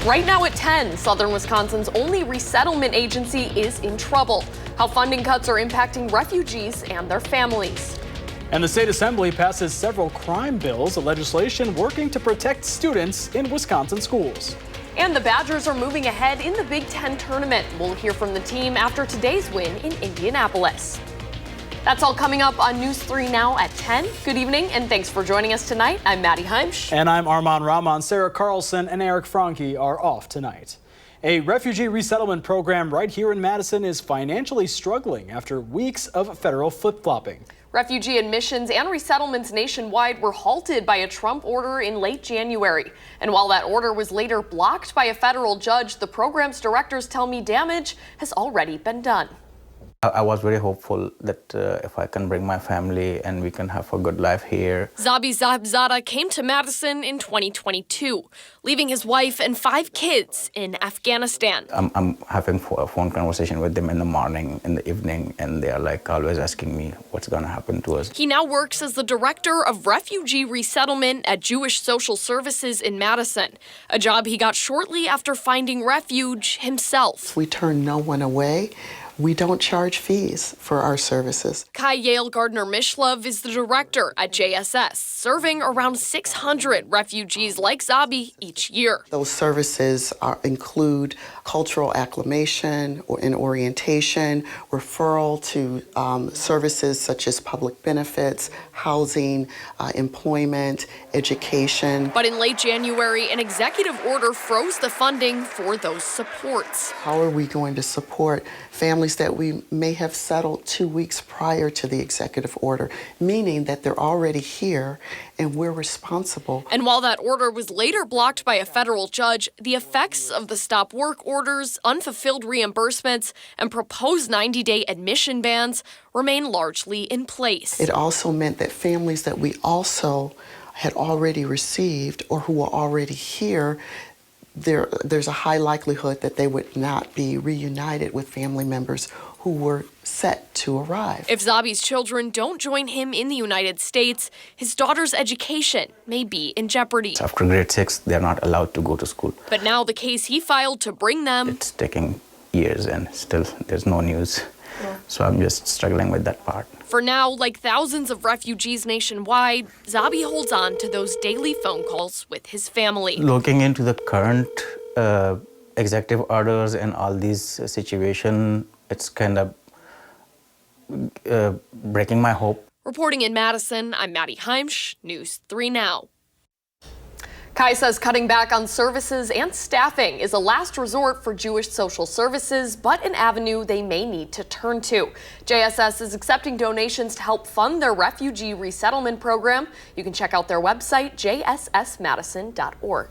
Right now at 10, Southern Wisconsin's only resettlement agency is in trouble. How funding cuts are impacting refugees and their families. And the state assembly passes several crime bills, legislation working to protect students in Wisconsin schools. And the Badgers are moving ahead in the Big Ten tournament. We'll hear from the team after today's win in Indianapolis. That's all coming up on News 3 Now at 10. Good evening and thanks for joining us tonight. I'm Maddie Heimsch. And I'm Armand Rahman. Sarah Carlson and Eric Franke are off tonight. A refugee resettlement program right here in Madison is financially struggling after weeks of federal flip-flopping. Refugee admissions and resettlements nationwide were halted by a Trump order in late January. And while that order was later blocked by a federal judge, the program's directors tell me damage has already been done. I was very hopeful that if I can bring my family and we can have a good life here. Zabi Zahibzada came to Madison in 2022, leaving his wife and 5 kids in Afghanistan. I'm having a phone conversation with them in the morning, in the evening, and they are like always asking me what's going to happen to us. He now works as the director of refugee resettlement at Jewish Social Services in Madison, a job he got shortly after finding refuge himself. We turn no one away. We don't charge fees for our services. Kai Yale Gardner-Mishlove is the director at JSS, serving around 600 refugees like Zabi each year. Those services include cultural acclimation and orientation, referral to services such as public benefits, housing, employment, education. But in late January, an executive order froze the funding for those supports. How are we going to support families that we may have settled 2 weeks prior to the executive order, meaning that they're already here and we're responsible? And while that order was later blocked by a federal judge, the effects of the stop work orders, unfulfilled reimbursements, and proposed 90-day admission bans remain largely in place. It also meant that families that we also had already received or who were already here, there's a high likelihood that they would not be reunited with family members who were set to arrive. If Zabi's children don't join him in the United States, his daughter's education may be in jeopardy. After grade 6, they're not allowed to go to school. But now the case he filed to bring them... It's taking years and still there's no news. Yeah. So I'm just struggling with that part. For now, like thousands of refugees nationwide, Zabi holds on to those daily phone calls with his family. Looking into the current executive orders and all these situations, it's kind of breaking my hope. Reporting in Madison, I'm Maddie Heimsch, News 3 Now. Kai says cutting back on services and staffing is a last resort for Jewish Social Services, but an avenue they may need to turn to. JSS is accepting donations to help fund their refugee resettlement program. You can check out their website, jssmadison.org.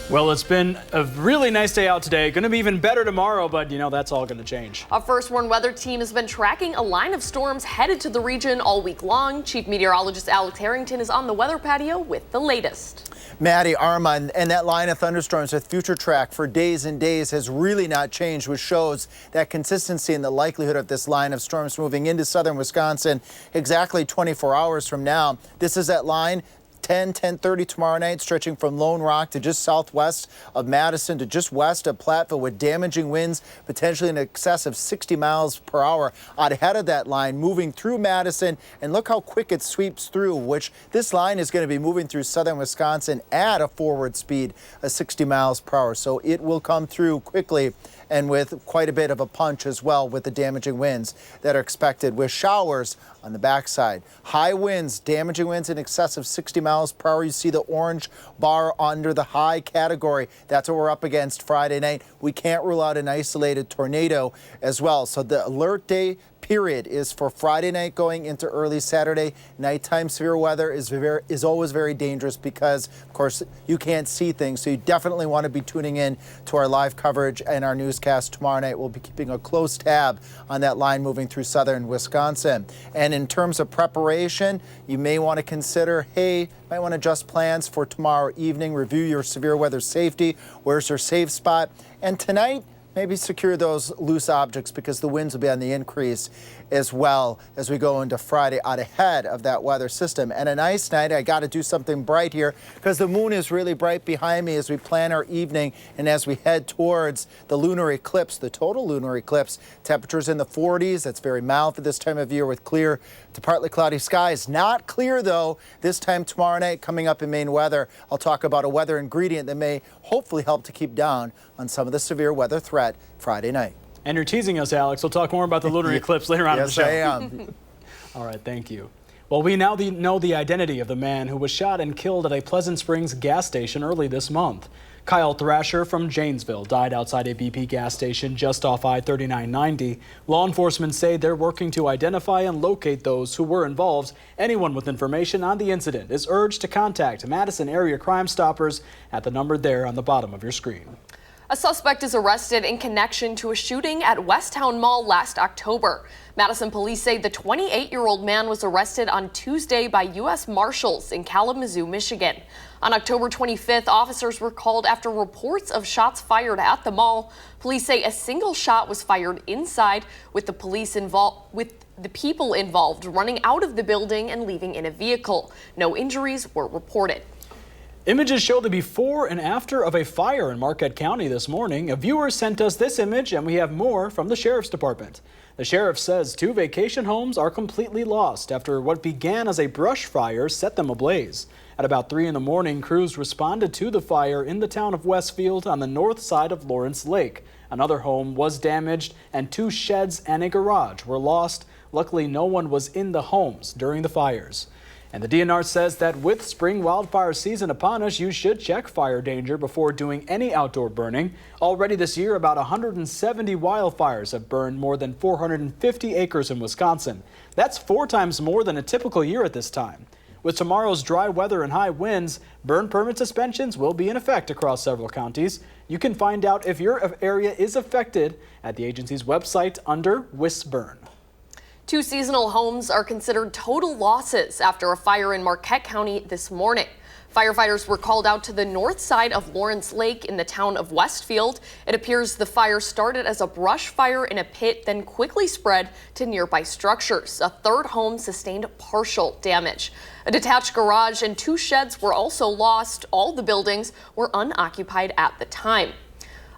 Well, it's been a really nice day out today. Going to be even better tomorrow, but that's all going to change. Our First Warn weather team has been tracking a line of storms headed to the region all week long. Chief Meteorologist Alex Harrington is on the weather patio with the latest. Maddie, Armand, and that line of thunderstorms with Future Track for days and days has really not changed, which shows that consistency and the likelihood of this line of storms moving into southern Wisconsin exactly 24 hours from now. This is that line. 10:30 tomorrow night, stretching from Lone Rock to just southwest of Madison to just west of Platteville with damaging winds, potentially in excess of 60 miles per hour out ahead of that line, moving through Madison. And look how quick it sweeps through, which this line is going to be moving through southern Wisconsin at a forward speed of 60 miles per hour. So it will come through quickly and with quite a bit of a punch as well with the damaging winds that are expected with showers on the backside. High winds, damaging winds in excess of 60 miles per hour. You see the orange bar under the high category. That's what we're up against Friday night. We can't rule out an isolated tornado as well. So the alert day period is for Friday night going into early Saturday. Nighttime severe weather is always very dangerous because, of course, you can't see things. So you definitely want to be tuning in to our live coverage and our newscast tomorrow night. We'll be keeping a close tab on that line moving through southern Wisconsin. And in terms of preparation, you may want to consider, might want to adjust plans for tomorrow evening, review your severe weather safety, where's your safe spot, and tonight, maybe secure those loose objects because the winds will be on the increase as well as we go into Friday out ahead of that weather system. And a nice night. I got to do something bright here because the moon is really bright behind me as we plan our evening and as we head towards the lunar eclipse, the total lunar eclipse. Temperatures in the 40s. That's very mild for this time of year with clear to partly cloudy skies. Not clear, though, this time tomorrow night coming up in Maine weather. I'll talk about a weather ingredient that may hopefully help to keep down on some of the severe weather threat Friday night. And you're teasing us, Alex. We'll talk more about the lunar eclipse later on in the show. Yes, I am. All right, thank you. Well, we now know the identity of the man who was shot and killed at a Pleasant Springs gas station early this month. Kyle Thrasher from Janesville died outside a BP gas station just off I-3990. Law enforcement say they're working to identify and locate those who were involved. Anyone with information on the incident is urged to contact Madison area Crime Stoppers at the number there on the bottom of your screen. A suspect is arrested in connection to a shooting at Westtown Mall last October. Madison police say the 28-year-old man was arrested on Tuesday by U.S. Marshals in Kalamazoo, Michigan. On October 25th, officers were called after reports of shots fired at the mall. Police say a single shot was fired inside, with the people involved running out of the building and leaving in a vehicle. No injuries were reported. Images show the before and after of a fire in Marquette County this morning. A viewer sent us this image, and we have more from the Sheriff's Department. The sheriff says 2 vacation homes are completely lost after what began as a brush fire set them ablaze. At about 3 in the morning, crews responded to the fire in the town of Westfield on the north side of Lawrence Lake. Another home was damaged, and 2 sheds and a garage were lost. Luckily, no one was in the homes during the fires. And the DNR says that with spring wildfire season upon us, you should check fire danger before doing any outdoor burning. Already this year, about 170 wildfires have burned more than 450 acres in Wisconsin. That's 4 times more than a typical year at this time. With tomorrow's dry weather and high winds, burn permit suspensions will be in effect across several counties. You can find out if your area is affected at the agency's website under WISC-Burn. 2 seasonal homes are considered total losses after a fire in Marquette County this morning. Firefighters were called out to the north side of Lawrence Lake in the town of Westfield. It appears the fire started as a brush fire in a pit, then quickly spread to nearby structures. A 3rd home sustained partial damage. A detached garage and 2 sheds were also lost. All the buildings were unoccupied at the time.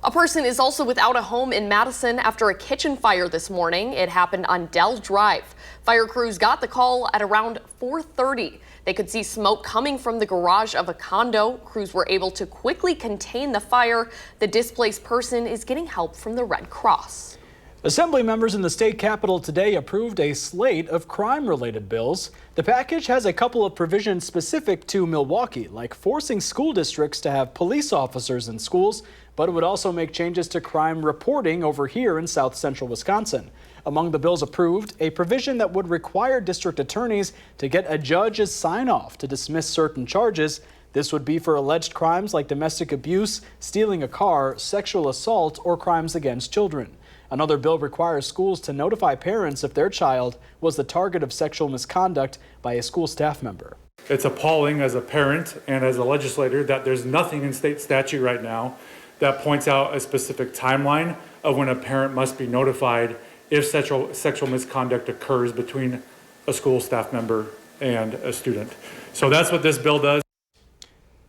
A person is also without a home in Madison after a kitchen fire this morning. It happened on Dell Drive. Fire crews got the call at around 4:30. They could see smoke coming from the garage of a condo. Crews were able to quickly contain the fire. The displaced person is getting help from the Red Cross. Assembly members in the state capitol today approved a slate of crime-related bills. The package has a couple of provisions specific to Milwaukee, like forcing school districts to have police officers in schools, but it would also make changes to crime reporting over here in south central Wisconsin. Among the bills approved, a provision that would require district attorneys to get a judge's sign-off to dismiss certain charges. This would be for alleged crimes like domestic abuse, stealing a car, sexual assault, or crimes against children. Another bill requires schools to notify parents if their child was the target of sexual misconduct by a school staff member. It's appalling as a parent and as a legislator that there's nothing in state statute right now that points out a specific timeline of when a parent must be notified if sexual misconduct occurs between a school staff member and a student. So that's what this bill does.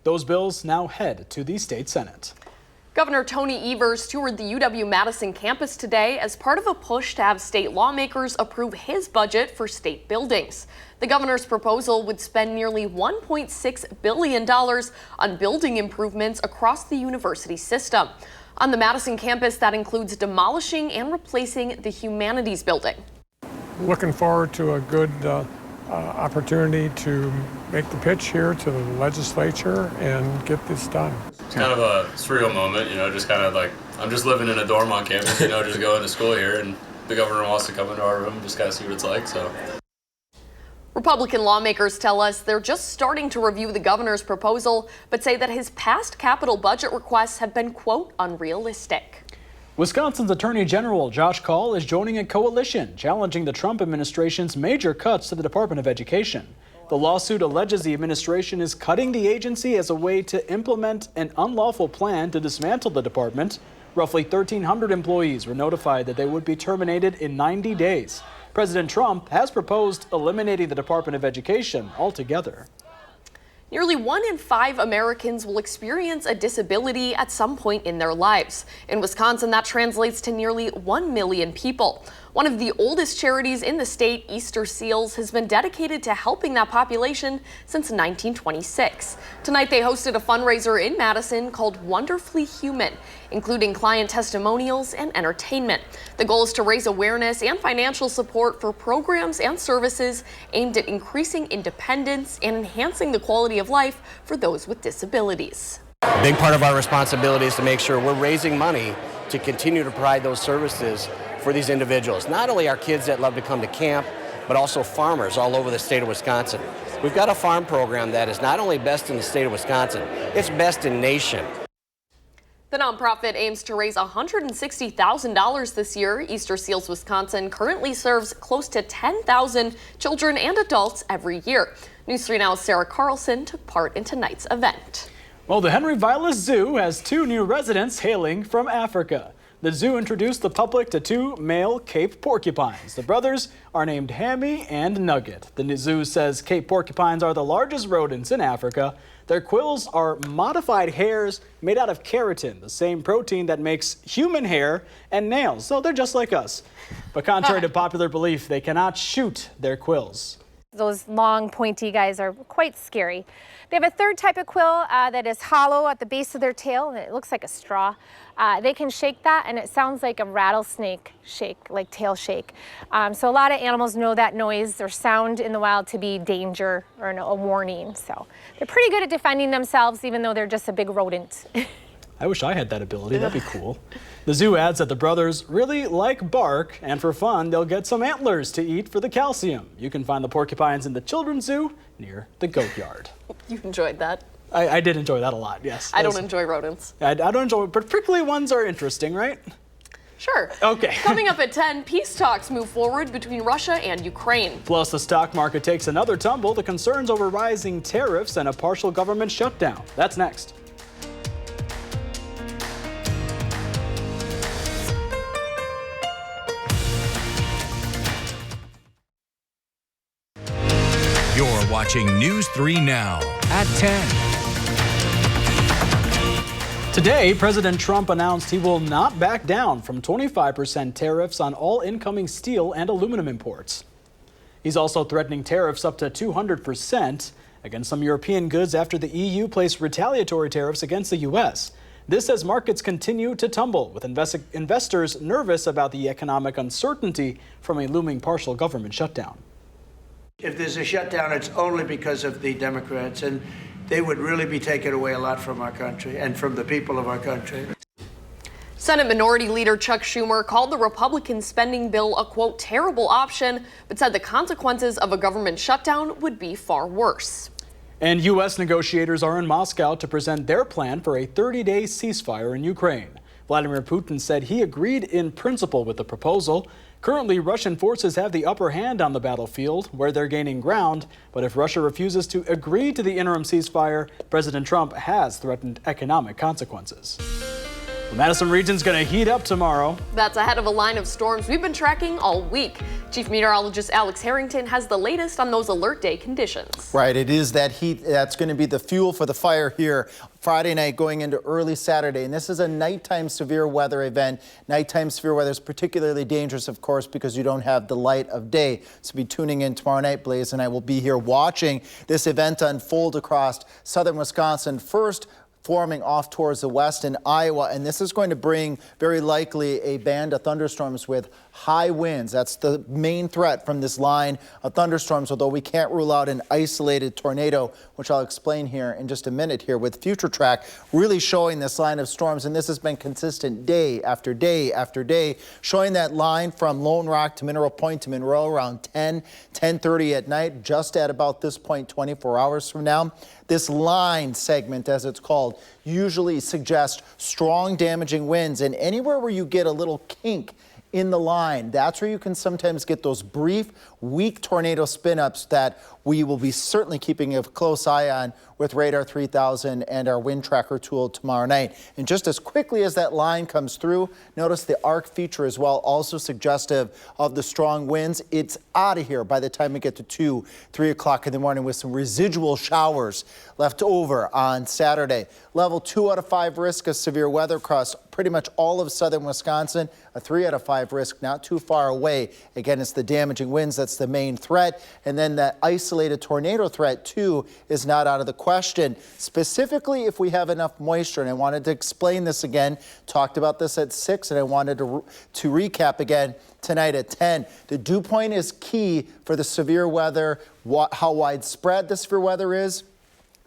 Those bills now head to the state Senate. Governor Tony Evers toured the UW-Madison campus today as part of a push to have state lawmakers approve his budget for state buildings. The governor's proposal would spend nearly $1.6 billion on building improvements across the university system. On the Madison campus, that includes demolishing and replacing the Humanities building. Looking forward to a good opportunity to make the pitch here to the legislature and get this done. It's kind of a surreal moment, just kind of like, I'm just living in a dorm on campus, just going to school here, and the governor wants to come into our room, just kind of see what it's like, so. Republican lawmakers tell us they're just starting to review the governor's proposal, but say that his past capital budget requests have been, quote, unrealistic. Wisconsin's Attorney General Josh Kaul is joining a coalition challenging the Trump administration's major cuts to the Department of Education. The lawsuit alleges the administration is cutting the agency as a way to implement an unlawful plan to dismantle the department. Roughly 1,300 employees were notified that they would be terminated in 90 days. President Trump has proposed eliminating the Department of Education altogether. Nearly 1 in 5 Americans will experience a disability at some point in their lives. In Wisconsin, that translates to nearly 1 million people. One of the oldest charities in the state, Easter Seals, has been dedicated to helping that population since 1926. Tonight, they hosted a fundraiser in Madison called Wonderfully Human, including client testimonials and entertainment. The goal is to raise awareness and financial support for programs and services aimed at increasing independence and enhancing the quality of life for those with disabilities. A big part of our responsibility is to make sure we're raising money to continue to provide those services for these individuals. Not only our kids that love to come to camp, but also farmers all over the state of Wisconsin. We've got a farm program that is not only best in the state of Wisconsin, it's best in nation. The nonprofit aims to raise $160,000 this year. Easter Seals Wisconsin currently serves close to 10,000 children and adults every year. News 3 Now's Sarah Carlson took part in tonight's event. Well, the Henry Vilas Zoo has 2 new residents hailing from Africa. The zoo introduced the public to 2 male Cape porcupines. The brothers are named Hammy and Nugget. The zoo says Cape porcupines are the largest rodents in Africa. Their quills are modified hairs made out of keratin, the same protein that makes human hair and nails. So they're just like us. But contrary to popular belief, they cannot shoot their quills. Those long, pointy guys are quite scary. They have a third type of quill that is hollow at the base of their tail, and it looks like a straw. They can shake that, and it sounds like a rattlesnake shake, like tail shake. So a lot of animals know that noise or sound in the wild to be danger or a warning. So they're pretty good at defending themselves, even though they're just a big rodent. I wish I had that ability. That'd be cool. The zoo adds that the brothers really like bark, and for fun, they'll get some antlers to eat for the calcium. You can find the porcupines in the children's zoo near the goat yard. You enjoyed that? I did enjoy that a lot, yes. I don't enjoy rodents. I don't enjoy, but prickly ones are interesting, right? Sure. Okay. Coming up at 10, peace talks move forward between Russia and Ukraine. Plus, the stock market takes another tumble, the concerns over rising tariffs and a partial government shutdown. That's next. You're watching News 3 Now at 10. Today, President Trump announced he will not back down from 25% tariffs on all incoming steel and aluminum imports. He's also threatening tariffs up to 200% against some European goods after the EU placed retaliatory tariffs against the U.S. This as markets continue to tumble, with investors nervous about the economic uncertainty from a looming partial government shutdown. If there's a shutdown, it's only because of the Democrats, and they would really be taking away a lot from our country and from the people of our country. Senate Minority Leader Chuck Schumer called the Republican spending bill a, quote, terrible option, but said the consequences of a government shutdown would be far worse. And U.S. negotiators are in Moscow to present their plan for a 30-day ceasefire in Ukraine. Vladimir Putin said he agreed in principle with the proposal. Currently, Russian forces have the upper hand on the battlefield, where they're gaining ground. But if Russia refuses to agree to the interim ceasefire, President Trump has threatened economic consequences. The Madison region's going to heat up tomorrow. That's ahead of a line of storms we've been tracking all week. Chief Meteorologist Alex Harrington has the latest on those alert day conditions. Right, it is that heat that's going to be the fuel for the fire here Friday night going into early Saturday. And this is a nighttime severe weather event. Nighttime severe weather is particularly dangerous, of course, because you don't have the light of day. So be tuning in tomorrow night. Blaze and I will be here watching this event unfold across southern Wisconsin. First, forming off towards the west in Iowa, and this is going to bring very likely a band of thunderstorms with high winds. That's the main threat from this line of thunderstorms, although we can't rule out an isolated tornado, which I'll explain here in just a minute here with Future Track really showing this line of storms, and this has been consistent day after day after day, showing that line from Lone Rock to Mineral Point to Monroe around 10:30 at night, just at about this point 24 hours from now. This line segment, as it's called, usually suggests strong damaging winds, and anywhere where you get a little kink in the line, that's where you can sometimes get those brief weak tornado spin-ups that we will be certainly keeping a close eye on with Radar 3000 and our wind tracker tool tomorrow night. And just as quickly as that line comes through, notice the arc feature as well, also suggestive of the strong winds. It's out of here by the time we get to 2, 3 o'clock in the morning with some residual showers left over on Saturday. Level 2 out of 5 risk of severe weather across pretty much all of southern Wisconsin. A 3 out of 5 risk not too far away. Again, it's the damaging winds that's the main threat. And then that isolated tornado threat too is not out of the question. Specifically if we have enough moisture, and I wanted to explain this again, talked about this at 6, and I wanted to recap again tonight at 10. The dew point is key for the severe weather, how widespread the severe weather is,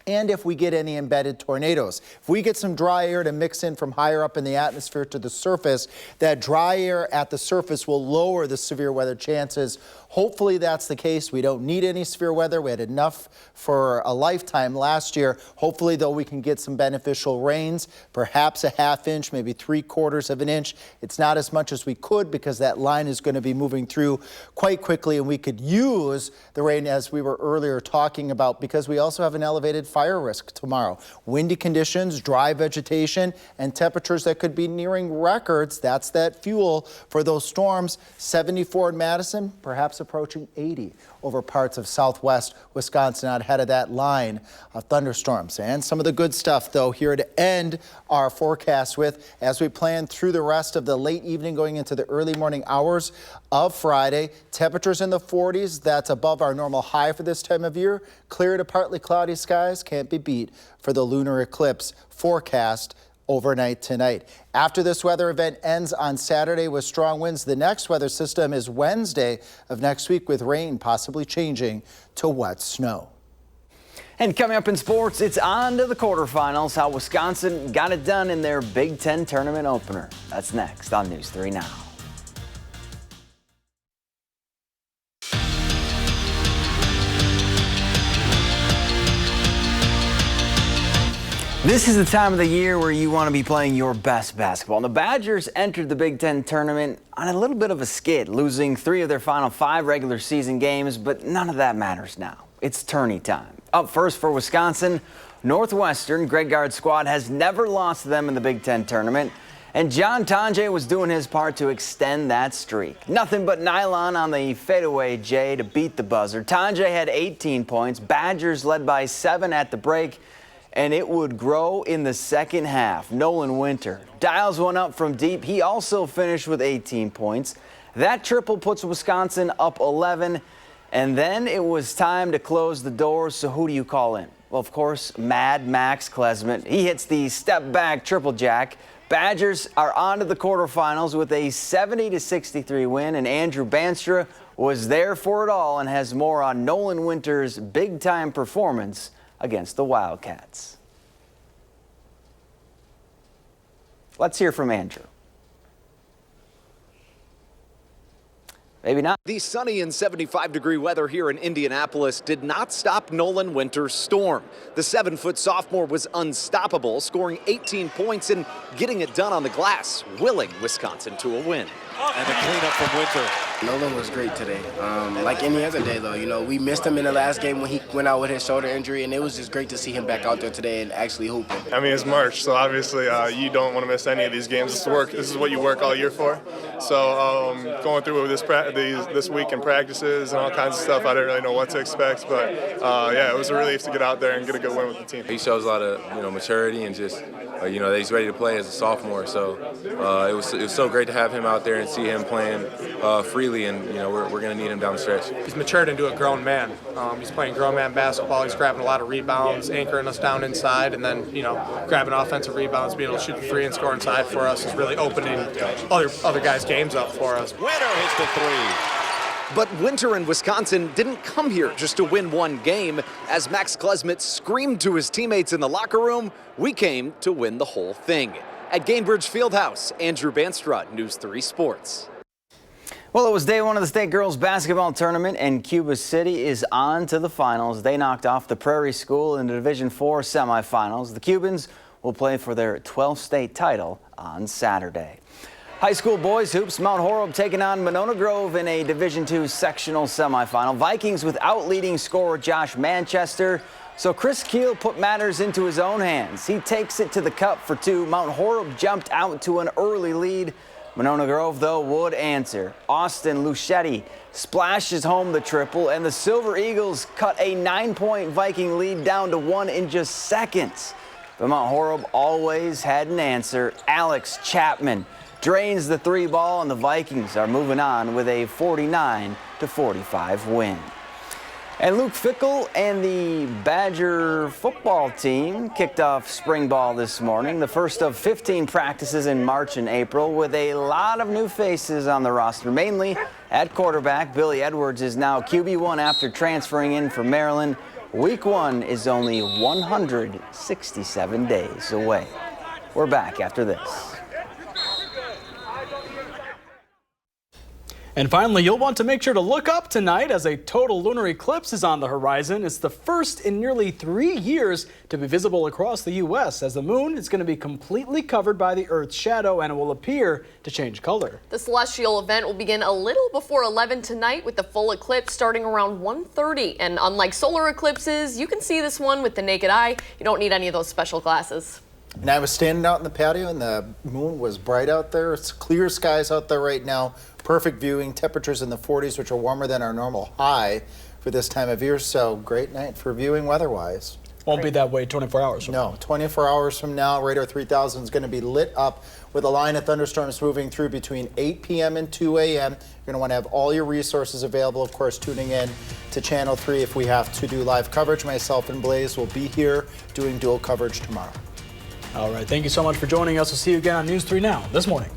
and if we get any embedded tornadoes. If we get some dry air to mix in from higher up in the atmosphere to the surface, that dry air at the surface will lower the severe weather chances. Hopefully that's the case. We don't need any severe weather. We had enough for a lifetime last year. Hopefully, though, we can get some beneficial rains, perhaps a ½ inch, maybe 3/4 of an inch. It's not as much as we could because that line is going to be moving through quite quickly, and we could use the rain as we were earlier talking about because we also have an elevated fire risk tomorrow. Windy conditions, dry vegetation, and temperatures that could be nearing records. That's that fuel for those storms. 74 in Madison, perhaps approaching 80 over parts of southwest Wisconsin out ahead of that line of thunderstorms. And some of the good stuff, though, here to end our forecast with as we plan through the rest of the late evening going into the early morning hours of Friday. Temperatures in the 40s. That's above our normal high for this time of year. Clear to partly cloudy skies can't be beat for the lunar eclipse forecast overnight tonight. After this weather event ends on Saturday with strong winds, the next weather system is Wednesday of next week with rain possibly changing to wet snow. And coming up in sports, it's on to the quarterfinals, how Wisconsin got it done in their Big Ten tournament opener. That's next on News 3 Now. This is the time of the year where you want to be playing your best basketball. And the Badgers entered the Big Ten tournament on a little bit of a skid, losing 3 of their final 5 regular season games, but none of that matters now. It's tourney time. Up first for Wisconsin, Northwestern. Greg Gard's squad has never lost to them in the Big Ten tournament, and John Tonje was doing his part to extend that streak. Nothing but nylon on the fadeaway J to beat the buzzer. Tonje had 18 points. Badgers led by 7 at the break, and it would grow in the second half. Nolan Winter dials one up from deep. He also finished with 18 points. That triple puts Wisconsin up 11, and then it was time to close the doors. So who do you call in? Well, of course, Mad Max Klesmit. He hits the step-back triple jack. Badgers are on to the quarterfinals with a 70-63 win, and Andrew Banstra was there for it all and has more on Nolan Winter's big-time performance against the Wildcats. Let's hear from Andrew. Maybe not. The sunny and 75-degree weather here in Indianapolis did not stop Nolan Winter's storm. The 7-foot sophomore was unstoppable, scoring 18 points and getting it done on the glass, willing Wisconsin to a win. And the cleanup from Winter. Nolan was great today. Like any other day, though, you know, we missed him in the last game when he went out with his shoulder injury, and it was just great to see him back out there today and actually hooping. I mean, it's March, so obviously you don't want to miss any of these games. This is what you work all year for. So going through this week in practices and all kinds of stuff, I didn't really know what to expect, but yeah, it was a relief to get out there and get a good win with the team. He shows a lot of maturity and just that he's ready to play as a sophomore. So it was so great to have him out there and see him playing freely, and we're going to need him down the stretch. He's matured into a grown man. He's playing grown man basketball. He's grabbing a lot of rebounds, anchoring us down inside, and then grabbing offensive rebounds, being able to shoot the 3 and score inside for us is really opening other guys' games up for us. Winter hits the 3. But Winter and Wisconsin didn't come here just to win one game. As Max Klesmit screamed to his teammates in the locker room, we came to win the whole thing. At Gainbridge Fieldhouse, Andrew Banstra, News 3 Sports. Well, it was day 1 of the state girls basketball tournament, and Cuba City is on to the finals. They knocked off the Prairie School in the Division IV semifinals. The Cubans will play for their 12th state title on Saturday. High school boys hoops, Mount Horeb taking on Monona Grove in a Division II sectional semifinal. Vikings without leading scorer Josh Manchester. So Chris Keel put matters into his own hands. He takes it to the cup for two. Mount Horeb jumped out to an early lead. Monona Grove, though, would answer. Austin Luchetti splashes home the triple, and the Silver Eagles cut a 9-point Viking lead down to 1 in just seconds. But Mount Horeb always had an answer. Alex Chapman drains the 3 ball, and the Vikings are moving on with a 49-45 win. And Luke Fickle and the Badger football team kicked off spring ball this morning, the first of 15 practices in March and April, with a lot of new faces on the roster, mainly at quarterback. Billy Edwards is now QB1 after transferring in from Maryland. Week 1 is only 167 days away. We're back after this. And finally, you'll want to make sure to look up tonight as a total lunar eclipse is on the horizon. It's the first in nearly 3 years to be visible across the U.S. as the moon is going to be completely covered by the Earth's shadow and it will appear to change color. The celestial event will begin a little before 11 tonight with the full eclipse starting around 1:30. And unlike solar eclipses, you can see this one with the naked eye. You don't need any of those special glasses. And I was standing out in the patio and the moon was bright out there. It's clear skies out there right now. Perfect viewing, temperatures in the 40s, which are warmer than our normal high for this time of year. So great night for viewing weather-wise. Won't be that way 24 hours from now. No, 24 hours from now, Radar 3000 is going to be lit up with a line of thunderstorms moving through between 8 p.m. and 2 a.m. You're going to want to have all your resources available, of course, tuning in to Channel 3 if we have to do live coverage. Myself and Blaze will be here doing dual coverage tomorrow. All right, thank you so much for joining us. We'll see you again on News 3 Now this morning.